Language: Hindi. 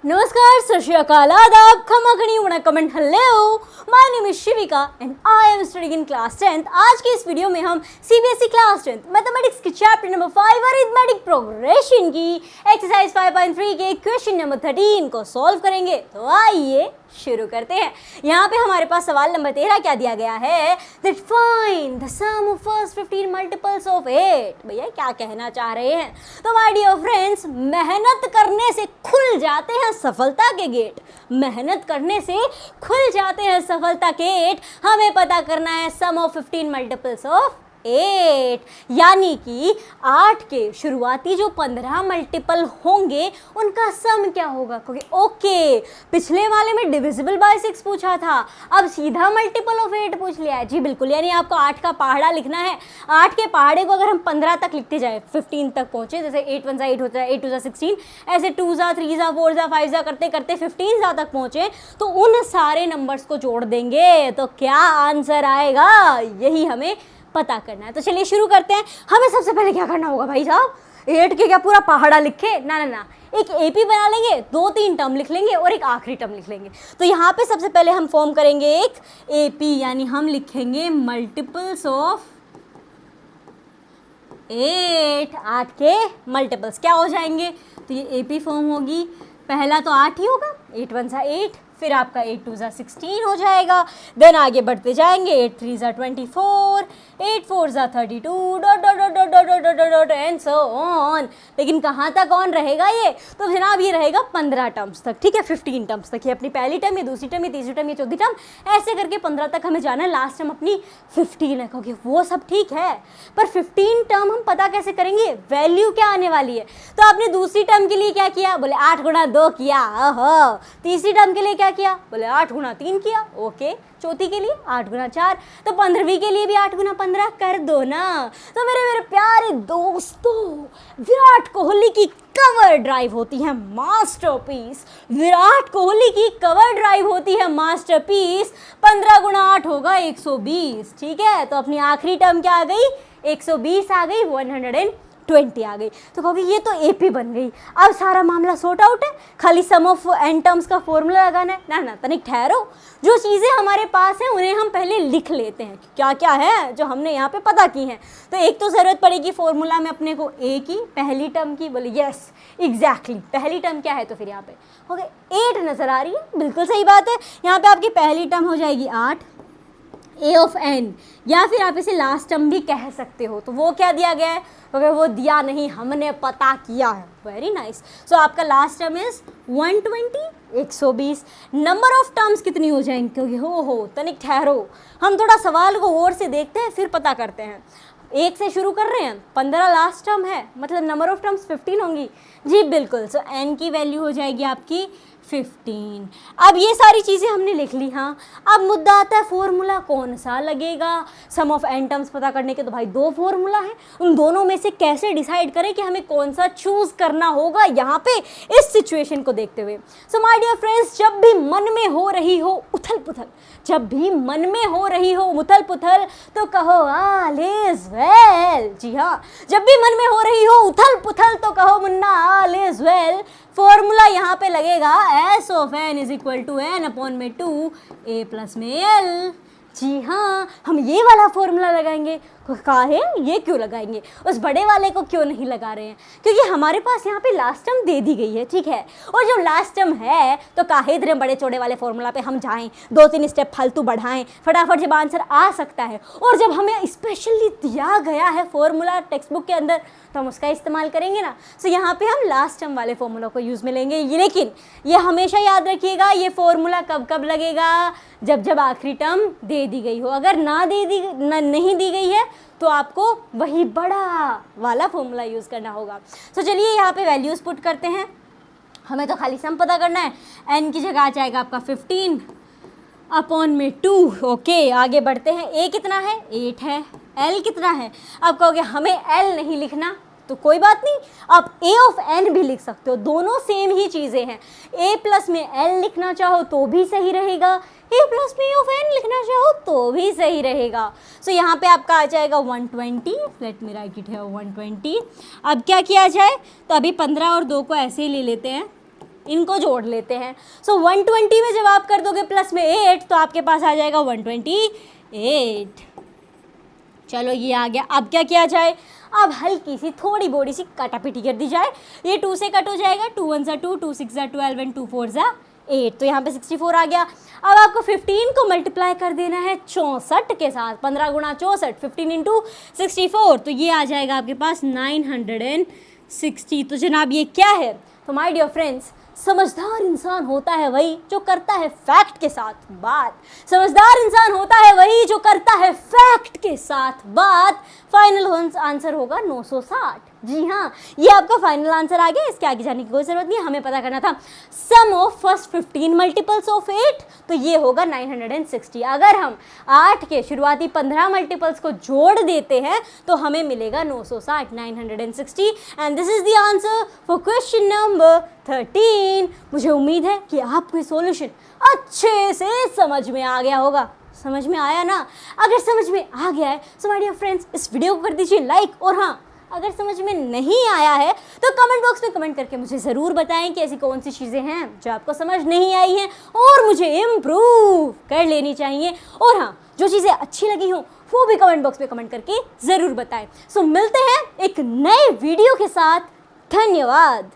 नमस्कार, सत श्री अकाल, आदाब, खमा खड़ी वणक्कम and hello. My name is Shivika and I am studying in class 10th। आज के इस वीडियो में हम सीबीएसई क्लास 10th मैथमेटिक्स के चैप्टर नंबर 5 अरिथमेटिक प्रोग्रेशन की एक्सरसाइज 5.3 के क्वेश्चन नंबर 13 को सॉल्व करेंगे। तो आइए शुरू करते हैं। यहाँ पे हमारे पास सवाल नंबर 13 क्या दिया गया है, that find the sum of first 15 multiples of 8। भैया क्या कहना चाह रहे हैं? तो माय डियर फ्रेंड्स, मेहनत करने से खुल जाते हैं सफलता के गेट। मेहनत करने से खुल जाते हैं सफलता के गेट। हमें पता करना है सम ऑफ 15 मल्टीपल्स ऑफ 8, यानी कि 8 के शुरुआती जो 15 मल्टीपल होंगे उनका सम क्या होगा। क्योंकि ओके, पिछले वाले में डिविजिबल बाय 6 पूछा था, अब सीधा मल्टीपल ऑफ 8 पूछ लिया है। जी बिल्कुल, यानी आपको 8 का पहाड़ा लिखना है। 8 के पहाड़े को अगर हम 15 तक लिखते जाए, 15 तक पहुंचे, जैसे 8 1 8 होता है, 8 2 16, ऐसे 2 3 4 5 करते करते 15 तक पहुंचे, तो उन सारे नंबर्स को जोड़ देंगे तो क्या आंसर आएगा, यही हमें पता करना है। तो चलिए शुरू करते हैं। हमें सबसे पहले क्या करना होगा भाई साहब, 8 के क्या पूरा पहाड़ा लिखे? ना ना ना, एक एपी बना लेंगे, 2-3 टर्म लिख लेंगे और एक आखिरी टर्म लिख लेंगे। तो यहाँ पे सबसे पहले हम फॉर्म करेंगे एक एपी, यानी हम लिखेंगे मल्टीपल्स ऑफ 8। 8 के मल्टीपल्स क्या हो जाएंगे, तो ये एपी फॉर्म होगी। पहला तो 8 ही होगा, 8 1 8, फिर आपका 8 2 16 हो जाएगा। देन आगे बढ़ते जाएंगे, 8 3 24, 8 4 32, dot dot dot dot dot dot dot dot and so on. लेकिन कहाँ तक ऑन रहेगा ये, तो जनाब ये रहेगा 15 टर्म्स तक, ठीक है, 15 टर्म्स तक। ये अपनी पहली टर्म, ये दूसरी टर्म, ये तीसरी टर्म, ये चौथी टर्म, ऐसे करके 15 तक हमें जाना है। लास्ट टर्म अपनी 15 है, क्योंकि वो सब ठीक है, पर 15 टर्म हम पता कैसे करेंगे, वैल्यू क्या आने वाली है। तो आपने दूसरी टर्म के लिए क्या किया, बोले 8 गुणा 2 किया। ओहो। तीसरी टर्म के लिए क्या किया, बोले 8 गुणा 3 किया। ओके। चौथी के लिए 8 गुना 4, तो 15वीं के लिए भी 8 गुना 15 कर दो ना। तो मेरे प्यारे दोस्तों, विराट कोहली की कवर ड्राइव होती है मास्टरपीस। विराट कोहली की कवर ड्राइव होती है मास्टरपीस। 15 गुना 8 होगा 120, ठीक है। तो अपनी आखिरी टर्म क्या आ गई, 120 आ गई, 120 आ गई। तो कहोगे ये तो एपी बन गई, अब सारा मामला सॉर्ट आउट है, खाली सम ऑफ एन टर्म्स का फॉर्मूला लगाना है। ना ना, तनिक ठहरो, जो चीज़ें हमारे पास हैं उन्हें हम पहले लिख लेते हैं, क्या क्या है जो हमने यहाँ पे पता की हैं। तो एक तो ज़रूरत पड़ेगी फॉर्मूला में अपने को ए की, पहली टर्म की। बोले यस एग्जैक्टली, पहली टर्म क्या है, तो फिर यहाँ पे हो गए 8 नज़र आ रही है, बिल्कुल सही बात है। यहाँ पे आपकी पहली टर्म हो जाएगी 8 ए ऑफ एन, या फिर आप इसे लास्ट टर्म भी कह सकते हो। तो वो क्या दिया गया है, अगर वो दिया नहीं, हमने पता किया है। Very nice. सो आपका last term is 120, 120। Number of terms कितनी हो जाएंगी, क्योंकि हो तनिक ठहरो, हम थोड़ा सवाल को और से देखते हैं फिर पता करते हैं। 1 से शुरू कर रहे हैं, 15 लास्ट टर्म है, मतलब नंबर ऑफ टर्म्स 15 होंगी। जी बिल्कुल। सो एन की वैल्यू हो जाएगी आपकी 15। अब ये सारी चीज़ें हमने लिख ली। हाँ, अब मुद्दा आता है फॉर्मूला कौन सा लगेगा सम ऑफ एन टर्म्स पता करने के। तो भाई 2 फॉर्मूला है, उन दोनों में से कैसे डिसाइड करें कि हमें कौन सा चूज करना होगा यहाँ पे इस सिचुएशन को देखते हुए। सो माय डियर फ्रेंड्स, जब भी मन में हो रही हो उथल पुथल, जब भी मन में हो रही हो उथल पुथल, तो कहो ऑल इज वेल। जी हाँ, जब भी मन में हो रही हो उथल पुथल, तो कहो Munna all is well. Formula यहाँ पे लगेगा S of N is equal to N upon में 2 ए प्लस में एल। जी हाँ, हम ये वाला फॉर्मूला लगाएंगे। कहा है ये क्यों लगाएंगे, उस बड़े वाले को क्यों नहीं लगा रहे हैं, क्योंकि हमारे पास यहाँ पे लास्ट टर्म दे दी गई है, ठीक है। और जब लास्ट टर्म है तो काहे इतने बड़े चौड़े वाले फॉर्मूला पे हम जाएं, 2-3 स्टेप फालतू बढ़ाएं, फटाफट जब आंसर आ सकता है। और जब हमें स्पेशली दिया गया है फॉर्मूला टेक्स्ट बुक के अंदर, तो हम उसका इस्तेमाल करेंगे ना। सो यहाँ पे हम लास्ट टर्म वाले फॉर्मूला को यूज़ में लेंगे। लेकिन ये हमेशा याद रखिएगा, ये फॉर्मूला कब कब लगेगा, जब जब आखिरी टर्म दे दी गई हो। अगर नहीं दी गई है तो आपको वही बड़ा वाला फॉर्मूला यूज़ करना होगा। तो चलिए यहाँ पे वैल्यूज़ पुट करते हैं। हमें तो खाली सम पता करना है। एन की जगह आ जाएगा आपका 15 अपॉन में 2। ओके, आगे बढ़ते हैं। ए कितना है, 8 है। एल कितना है, अब कहोगे हमें एल नहीं लिखना, तो कोई बात नहीं, आप ए ऑफ एन भी लिख सकते हो, दोनों सेम ही चीज़ें हैं। ए प्लस में एल लिखना चाहो तो भी सही रहेगा, ए प्लस में ऑफ एन लिखना चाहो तो भी सही रहेगा। सो यहाँ पे आपका आ जाएगा 120, लेट मी राइट इट है 120। अब क्या किया जाए, तो अभी 15 और 2 को ऐसे ही ले लेते हैं, इनको जोड़ लेते हैं। सो 120 में जब आप कर दोगे प्लस में 8 तो आपके पास आ जाएगा 128। चलो ये आ गया। अब क्या किया जाए, अब हल्की सी थोड़ी बोड़ी सी काटापीटी कर दी जाए। ये 2 से कट हो जाएगा, 2 1 2, 2 6 12 एंड 2 4 8, तो यहाँ पे 64 आ गया। अब आपको 15 को मल्टीप्लाई कर देना है 64 के साथ, 15 गुणा 64, 15 इंटू 64, तो ये आ जाएगा आपके पास 960। तो जनाब ये क्या है, तो माय डियर फ्रेंड्स, समझदार इंसान होता है वही जो करता है फैक्ट के साथ बात। समझदार इंसान होता है वही जो करता है फैक्ट के साथ बात। फाइनल आंसर होगा 960। जी हाँ, ये आपका फाइनल आंसर आ गया। इसके आगे जाने की कोई जरूरत नहीं, हमें पता करना था सम ऑफ फर्स्ट 15 मल्टीपल्स ऑफ 8, तो ये होगा 960। अगर हम 8 के शुरुआती 15 मल्टीपल्स को जोड़ देते हैं तो हमें मिलेगा 960, 960। And this is the answer for question number 13। मुझे उम्मीद है कि आपको सॉल्यूशन अच्छे से समझ में आ गया होगा। समझ में आया ना? अगर समझ में आ गया है सो माय डियर फ्रेंड्स, इस वीडियो को कर दीजिए लाइक। और हाँ, अगर समझ में नहीं आया है तो कमेंट बॉक्स में कमेंट करके मुझे ज़रूर बताएं कि ऐसी कौन सी चीज़ें हैं जो आपको समझ नहीं आई हैं और मुझे इम्प्रूव कर लेनी चाहिए। और हाँ, जो चीज़ें अच्छी लगी हों वो भी कमेंट बॉक्स में कमेंट करके ज़रूर बताएं। सो मिलते हैं एक नए वीडियो के साथ। धन्यवाद।